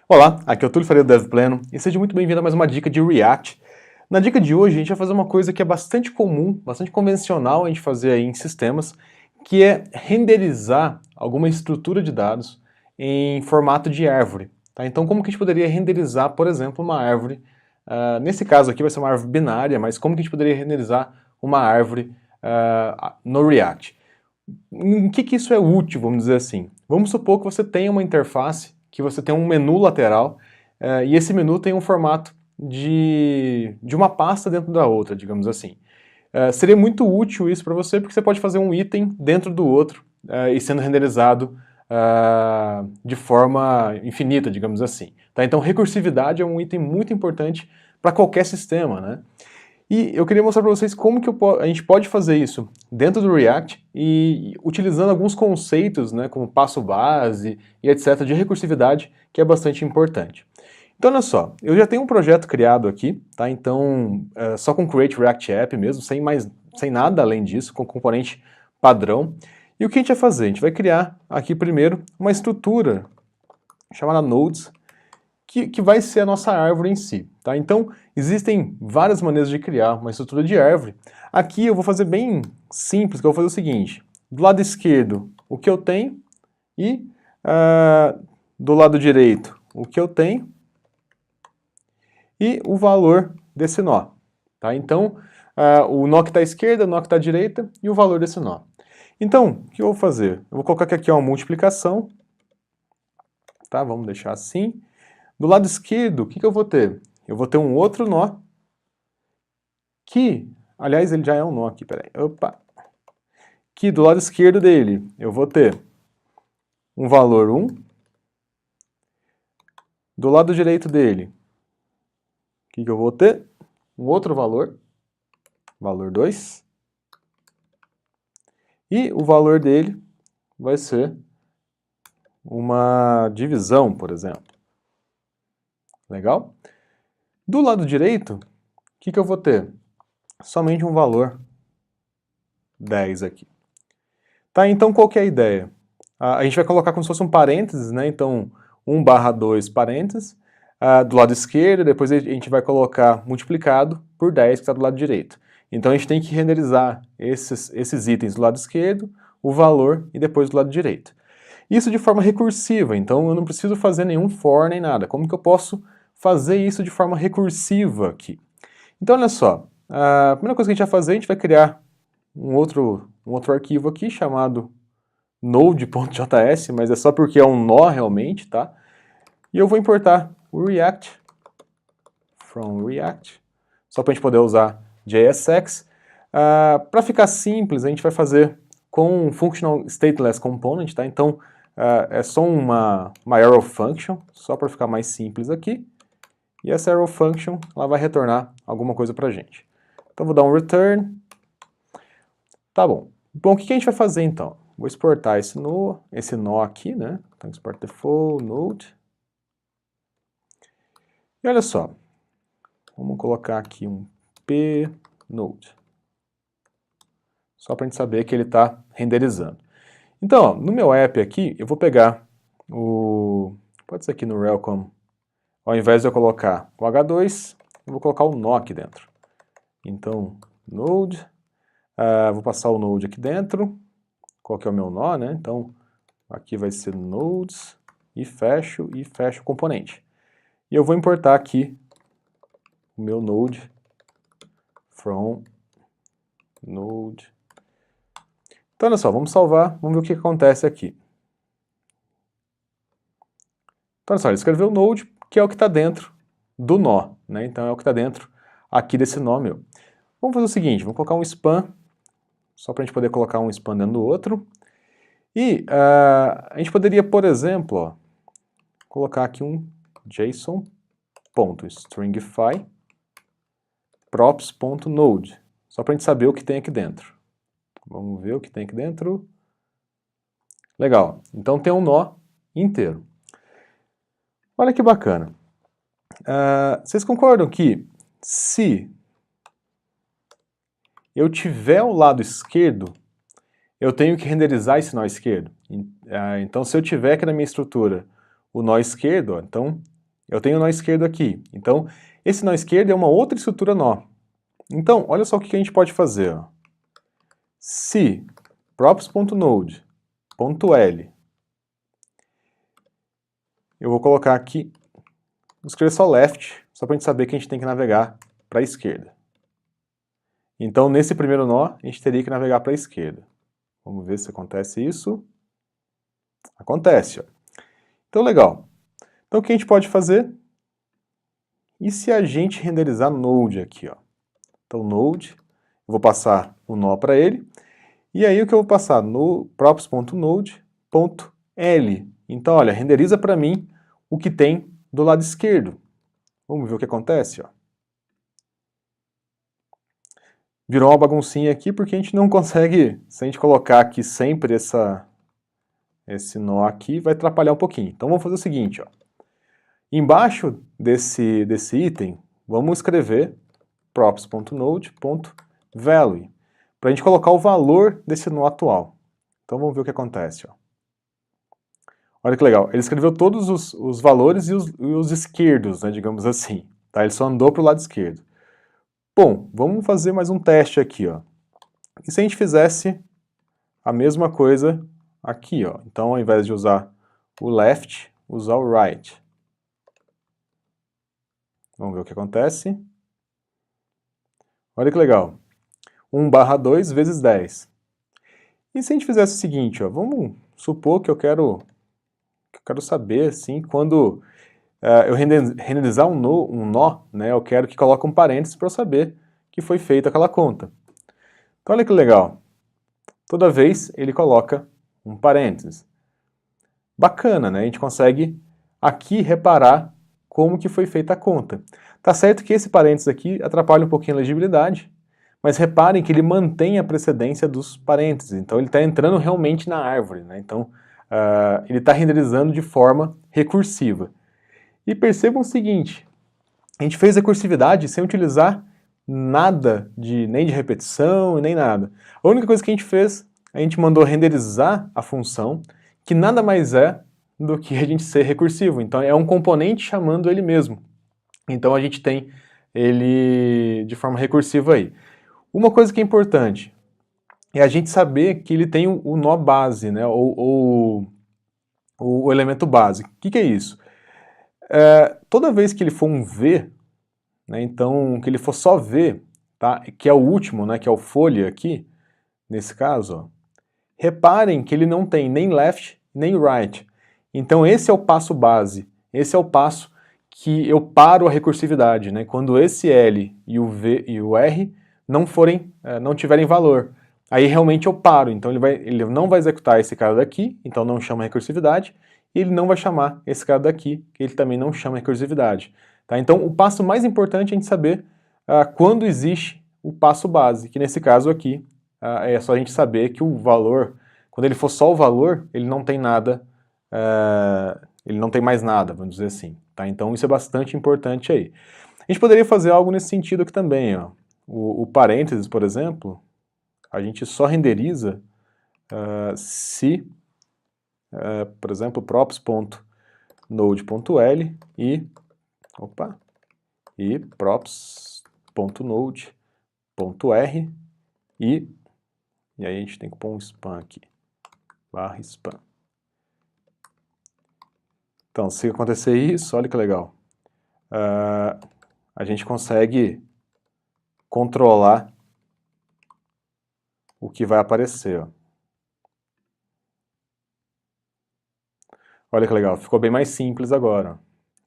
Olá, aqui é o Túlio Faria do Dev Pleno e seja muito bem-vindo a mais uma dica de React. Na dica de hoje a gente vai fazer uma coisa que é bastante comum, bastante convencional a gente fazer aí em sistemas, que é renderizar alguma estrutura de dados em formato de árvore. Tá? Então como que a gente poderia renderizar, por exemplo, uma árvore, nesse caso aqui vai ser uma árvore binária, mas como que a gente poderia renderizar uma árvore no React? Em que isso é útil, vamos dizer assim? Vamos supor que você tenha uma interface, que você tem um menu lateral, e esse menu tem um formato de uma pasta dentro da outra, digamos assim. Seria muito útil isso para você, porque você pode fazer um item dentro do outro, e sendo renderizado de forma infinita, digamos assim. Tá? Então, recursividade é um item muito importante para qualquer sistema, né? E eu queria mostrar para vocês como que a gente pode fazer isso dentro do React e utilizando alguns conceitos, né, como passo base e etc, de recursividade, que é bastante importante. Então olha só, eu já tenho um projeto criado aqui, tá? Então só com Create React App mesmo, sem nada além disso, com componente padrão. E o que a gente vai fazer? A gente vai criar aqui primeiro uma estrutura chamada Nodes, que vai ser a nossa árvore em si. Tá? Então, existem várias maneiras de criar uma estrutura de árvore. Aqui eu vou fazer bem simples, que eu vou fazer o seguinte. Do lado esquerdo, o que eu tenho, e do lado direito, o que eu tenho, e o valor desse nó. Tá? Então, o nó que está à esquerda, o nó que está à direita, e o valor desse nó. Então, o que eu vou fazer? Eu vou colocar aqui uma multiplicação. Tá? Vamos deixar assim. Do lado esquerdo, o que eu vou ter? Eu vou ter um outro nó, que, aliás, ele já é um nó aqui, peraí, opa, que do lado esquerdo dele eu vou ter um valor 1, do lado direito dele, o que eu vou ter? Um outro valor, valor 2, e o valor dele vai ser uma divisão, por exemplo. Legal? Do lado direito, o que eu vou ter? Somente um valor 10 aqui. Tá, então qual que é a ideia? A gente vai colocar como se fosse um parênteses, né? Então 1/2 parênteses, do lado esquerdo, depois a gente vai colocar multiplicado por 10 que está do lado direito. Então a gente tem que renderizar esses itens do lado esquerdo, o valor e depois do lado direito. Isso de forma recursiva, então eu não preciso fazer nenhum for nem nada. Como que eu posso fazer isso de forma recursiva aqui? Então olha só, a primeira coisa que a gente vai fazer, a gente vai criar um outro arquivo aqui chamado node.js, mas é só porque é um nó realmente, tá? E eu vou importar o React, from React, só para a gente poder usar JSX. Para ficar simples, a gente vai fazer com Functional Stateless Component, tá? Então, é só uma arrow function, só para ficar mais simples aqui. E essa arrow function, ela vai retornar alguma coisa para a gente. Então, vou dar um return. Tá bom. Bom, o que a gente vai fazer então? Vou exportar esse nó aqui, né? Então, export default, node. E olha só, vamos colocar aqui um p-node. Só para a gente saber que ele está renderizando. Então, ó, no meu app aqui, eu vou pegar pode ser aqui no welcome, ao invés de eu colocar o H2, eu vou colocar o nó aqui dentro. Então, node, vou passar o node aqui dentro. Qual que é o meu nó, né? Então, aqui vai ser nodes, e fecho o componente. E eu vou importar aqui o meu node from node. Então, olha só, vamos salvar, vamos ver o que acontece aqui. Então, olha só, ele escreveu node, que é o que está dentro do nó, né? Então, é o que está dentro aqui desse nó meu. Vamos fazer o seguinte, vamos colocar um span, só para a gente poder colocar um span dentro do outro. E a gente poderia, por exemplo, ó, colocar aqui um json.stringify props.node, só para a gente saber o que tem aqui dentro. Vamos ver o que tem aqui dentro. Legal, então tem um nó inteiro. Olha que bacana. Vocês concordam que se eu tiver o lado esquerdo, eu tenho que renderizar esse nó esquerdo? Então se eu tiver aqui na minha estrutura o nó esquerdo, ó, então Eu tenho o nó esquerdo aqui. Então, esse nó esquerdo é uma outra estrutura nó. Então, olha só o que a gente pode fazer. Ó. Se props.node.l, eu vou colocar aqui, vou escrever só left, só para a gente saber que a gente tem que navegar para a esquerda. Então, nesse primeiro nó, a gente teria que navegar para a esquerda. Vamos ver se acontece isso. Acontece. Ó. Então, legal. Então, o que a gente pode fazer? E se a gente renderizar Node aqui? Ó? Então, Node, eu vou passar o nó para ele. E aí, o que eu vou passar? No props.node.l. Então, olha, renderiza para mim o que tem do lado esquerdo. Vamos ver o que acontece. Ó. Virou uma baguncinha aqui porque a gente não consegue, se a gente colocar aqui sempre esse nó aqui, vai atrapalhar um pouquinho. Então vamos fazer o seguinte, ó. Embaixo desse item, vamos escrever props.node.value, para a gente colocar o valor desse nó atual. Então vamos ver o que acontece. Ó. Olha que legal, ele escreveu todos os valores e os esquerdos, né, digamos assim. Tá? Ele só andou para o lado esquerdo. Bom, vamos fazer mais um teste aqui. Ó. E se a gente fizesse a mesma coisa aqui? Ó. Então, ao invés de usar o left, usar o right. Vamos ver o que acontece. Olha que legal. 1/2 vezes 10. E se a gente fizesse o seguinte, ó, vamos supor que eu quero saber, assim, quando eu renderizar um nó, né, eu quero que coloque um parênteses para eu saber que foi feita aquela conta. Então olha que legal. Toda vez ele coloca um parênteses. Bacana, né? A gente consegue aqui reparar como que foi feita a conta. Tá certo que esse parênteses aqui atrapalha um pouquinho a legibilidade, mas reparem que ele mantém a precedência dos parênteses, então ele está entrando realmente na árvore, né? Então ele está renderizando de forma recursiva. E percebam o seguinte, a gente fez recursividade sem utilizar nada nem de repetição, nem nada. A única coisa que a gente fez, a gente mandou renderizar a função, que nada mais é do que a gente ser recursivo. Então é um componente chamando ele mesmo. Então a gente tem ele de forma recursiva aí. Uma coisa que é importante é a gente saber que ele tem o nó base, né? O elemento base. O que é isso? Toda vez que ele for um V, né, então que ele for só V, tá, que é o último, né, que é o folha aqui, nesse caso, ó, reparem que ele não tem nem left nem right. Então esse é o passo base, esse é o passo que eu paro a recursividade, né, quando esse L e o V e o R não tiverem valor. Aí realmente eu paro, então ele não vai executar esse cara daqui, então não chama recursividade, e ele não vai chamar esse cara daqui, que ele também não chama recursividade. Tá? Então o passo mais importante é a gente saber quando existe o passo base, que nesse caso aqui é só a gente saber que o valor, quando ele for só o valor, ele não tem nada, ele não tem mais nada, vamos dizer assim. Tá? Então isso é bastante importante aí. A gente poderia fazer algo nesse sentido aqui também, ó. O parênteses, por exemplo, a gente só renderiza se, por exemplo, props.node.l e props.node.r e aí a gente tem que pôr um spam aqui, /spam. Então, se acontecer isso, olha que legal, a gente consegue controlar o que vai aparecer. Ó. Olha que legal, ficou bem mais simples agora. Ó.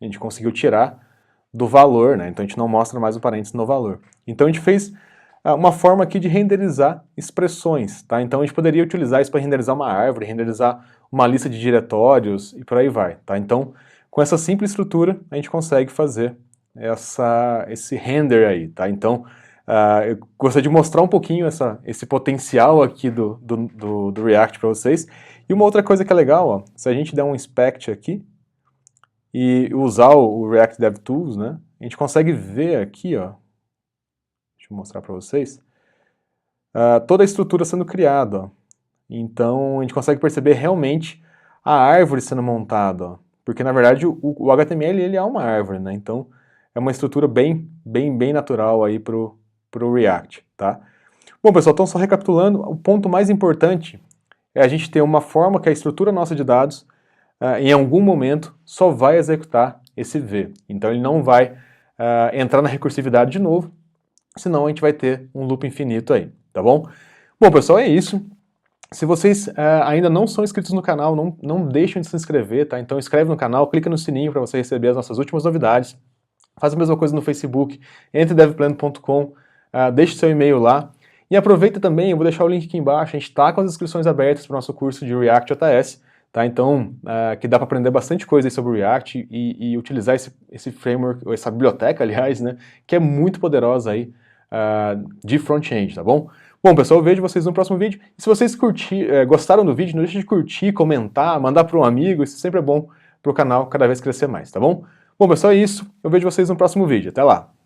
A gente conseguiu tirar do valor, né? Então a gente não mostra mais o parênteses no valor. Então a gente fez uma forma aqui de renderizar expressões, tá? Então a gente poderia utilizar isso para renderizar uma árvore, renderizar uma lista de diretórios e por aí vai, tá? Então com essa simples estrutura a gente consegue fazer esse render aí, tá? Então eu gostaria de mostrar um pouquinho esse potencial aqui do React para vocês. E uma outra coisa que é legal, ó, se a gente der um inspect aqui e usar o React DevTools, né, a gente consegue ver aqui, ó, deixa eu mostrar para vocês, toda a estrutura sendo criada. Ó. Então a gente consegue perceber realmente a árvore sendo montada. Ó. porque na verdade o HTML ele é uma árvore, né? Então é uma estrutura bem natural aí pro React, tá? Bom, pessoal, então só recapitulando, o ponto mais importante é a gente ter uma forma que a estrutura nossa de dados, em algum momento, só vai executar esse V. Então ele não vai entrar na recursividade de novo, senão a gente vai ter um loop infinito aí, tá bom? Bom, pessoal, é isso. Se vocês ainda não são inscritos no canal, não deixem de se inscrever, tá? Então inscreve no canal, clica no sininho para você receber as nossas últimas novidades. Faz a mesma coisa no Facebook, entre devplano.com, deixe seu e-mail lá. E aproveita também, eu vou deixar o link aqui embaixo, a gente está com as inscrições abertas para o nosso curso de React.js, tá? Então, que dá para aprender bastante coisa aí sobre o React e utilizar esse framework, ou essa biblioteca, aliás, né? Que é muito poderosa aí de front-end, tá bom? Bom, pessoal, eu vejo vocês no próximo vídeo. E se vocês gostaram do vídeo, não deixe de curtir, comentar, mandar para um amigo, isso sempre é bom para o canal cada vez crescer mais, tá bom? Bom, pessoal, é isso. Eu vejo vocês no próximo vídeo. Até lá!